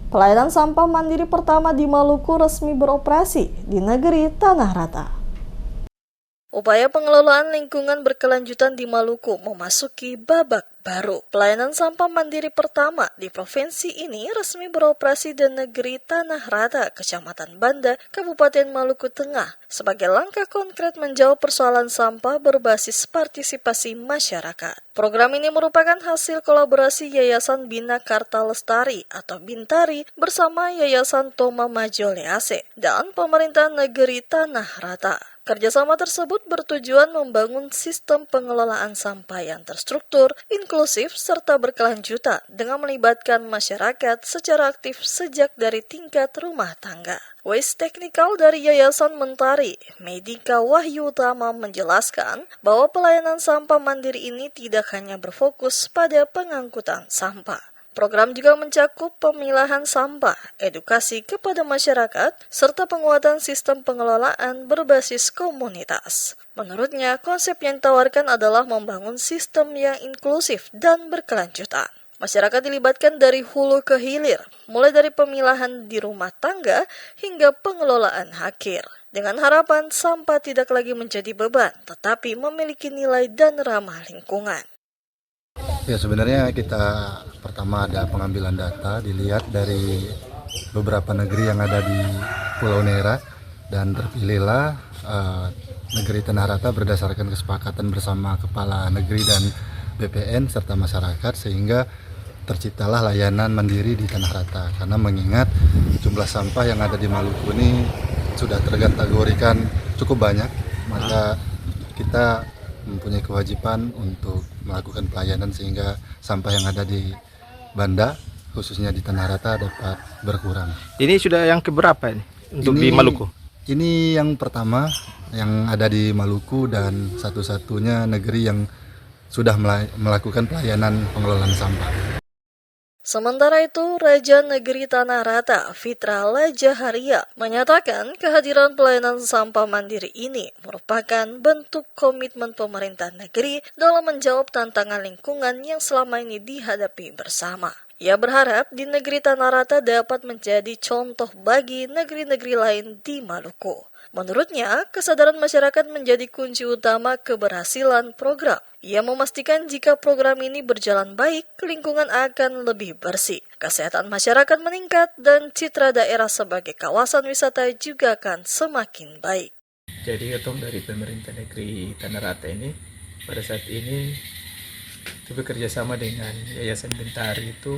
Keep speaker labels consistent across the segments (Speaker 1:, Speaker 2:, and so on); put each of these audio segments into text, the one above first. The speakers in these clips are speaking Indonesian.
Speaker 1: Pelayanan sampah mandiri pertama di Maluku resmi beroperasi di negeri Tanah Rata. Upaya pengelolaan lingkungan berkelanjutan di Maluku memasuki babak baru. Pelayanan sampah mandiri pertama di provinsi ini resmi beroperasi di negeri Tanah Rata, Kecamatan Banda, Kabupaten Maluku Tengah, sebagai langkah konkret menjawab persoalan sampah berbasis partisipasi masyarakat. Program ini merupakan hasil kolaborasi Yayasan Bina Karta Lestari atau Bintari bersama Yayasan Toma Majolease dan pemerintah negeri Tanah Rata. Kerjasama tersebut bertujuan membangun sistem pengelolaan sampah yang terstruktur, inklusif, serta berkelanjutan dengan melibatkan masyarakat secara aktif sejak dari tingkat rumah tangga. Waste Technical dari Yayasan Mentari, Medika Wahyu Utama menjelaskan bahwa pelayanan sampah mandiri ini tidak hanya berfokus pada pengangkutan sampah. Program juga mencakup pemilahan sampah, edukasi kepada masyarakat, serta penguatan sistem pengelolaan berbasis komunitas. Menurutnya, konsep yang ditawarkan adalah membangun sistem yang inklusif dan berkelanjutan. Masyarakat dilibatkan dari hulu ke hilir, mulai dari pemilahan di rumah tangga hingga pengelolaan akhir. Dengan harapan sampah tidak lagi menjadi beban, tetapi memiliki nilai dan ramah lingkungan.
Speaker 2: Ya, sebenarnya kita pertama ada pengambilan data, dilihat dari beberapa negeri yang ada di Pulau Nera, dan terpilihlah negeri Tanah Rata berdasarkan kesepakatan bersama Kepala Negeri dan BPN serta masyarakat, sehingga terciptalah layanan mandiri di Tanah Rata. Karena mengingat jumlah sampah yang ada di Maluku ini sudah terkategorikan cukup banyak, maka kita mempunyai kewajiban untuk melakukan pelayanan sehingga sampah yang ada di Banda, khususnya di Tanah Rata, dapat berkurang.
Speaker 3: Ini sudah yang keberapa ini untuk di Maluku?
Speaker 2: Ini yang pertama yang ada di Maluku dan satu-satunya negeri yang sudah melakukan pelayanan pengelolaan sampah.
Speaker 1: Sementara itu, Raja Negeri Tanah Rata, Fitra Lajaharia, menyatakan kehadiran pelayanan sampah mandiri ini merupakan bentuk komitmen pemerintah negeri dalam menjawab tantangan lingkungan yang selama ini dihadapi bersama. Ia berharap di negeri Tanah Rata dapat menjadi contoh bagi negeri-negeri lain di Maluku. Menurutnya, kesadaran masyarakat menjadi kunci utama keberhasilan program. Ia memastikan jika program ini berjalan baik, lingkungan akan lebih bersih, kesehatan masyarakat meningkat, dan citra daerah sebagai kawasan wisata juga akan semakin baik.
Speaker 4: Jadi ketum dari pemerintah negeri Tanah Rata ini pada saat ini itu bekerja sama dengan Yayasan Bintari itu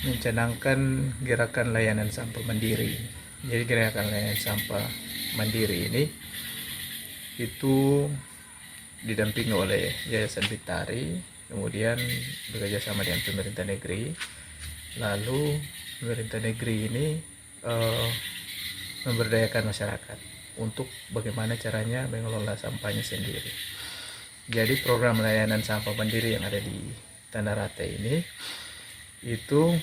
Speaker 4: mencanangkan gerakan layanan sampah mandiri. Jadi gerakan layanan sampah mandiri ini itu didampingi oleh Yayasan Bintari, kemudian bekerja sama dengan pemerintah negeri. Lalu pemerintah negeri ini memberdayakan masyarakat untuk bagaimana caranya mengelola sampahnya sendiri. Jadi program layanan sampah mandiri yang ada di Tanah Rata ini itu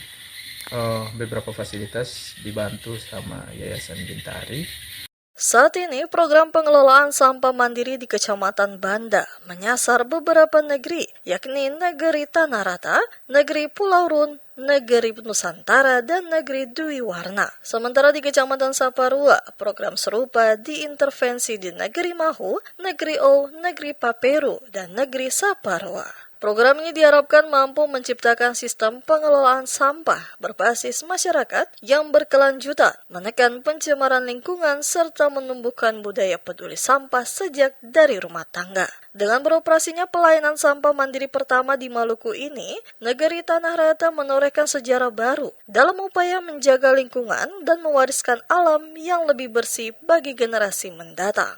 Speaker 4: beberapa fasilitas dibantu sama Yayasan Bintari.
Speaker 1: Saat ini, program pengelolaan sampah mandiri di Kecamatan Banda menyasar beberapa negeri, yakni Negeri Tanah Rata, Negeri Pulau Run, Negeri Nusantara, dan Negeri Dwi Warna. Sementara di Kecamatan Saparua, program serupa diintervensi di Negeri Mahu, Negeri O, Negeri Paperu, dan Negeri Saparua. Program ini diharapkan mampu menciptakan sistem pengelolaan sampah berbasis masyarakat yang berkelanjutan, menekan pencemaran lingkungan, serta menumbuhkan budaya peduli sampah sejak dari rumah tangga. Dengan beroperasinya pelayanan sampah mandiri pertama di Maluku ini, negeri Tanah Rata menorehkan sejarah baru dalam upaya menjaga lingkungan dan mewariskan alam yang lebih bersih bagi generasi mendatang.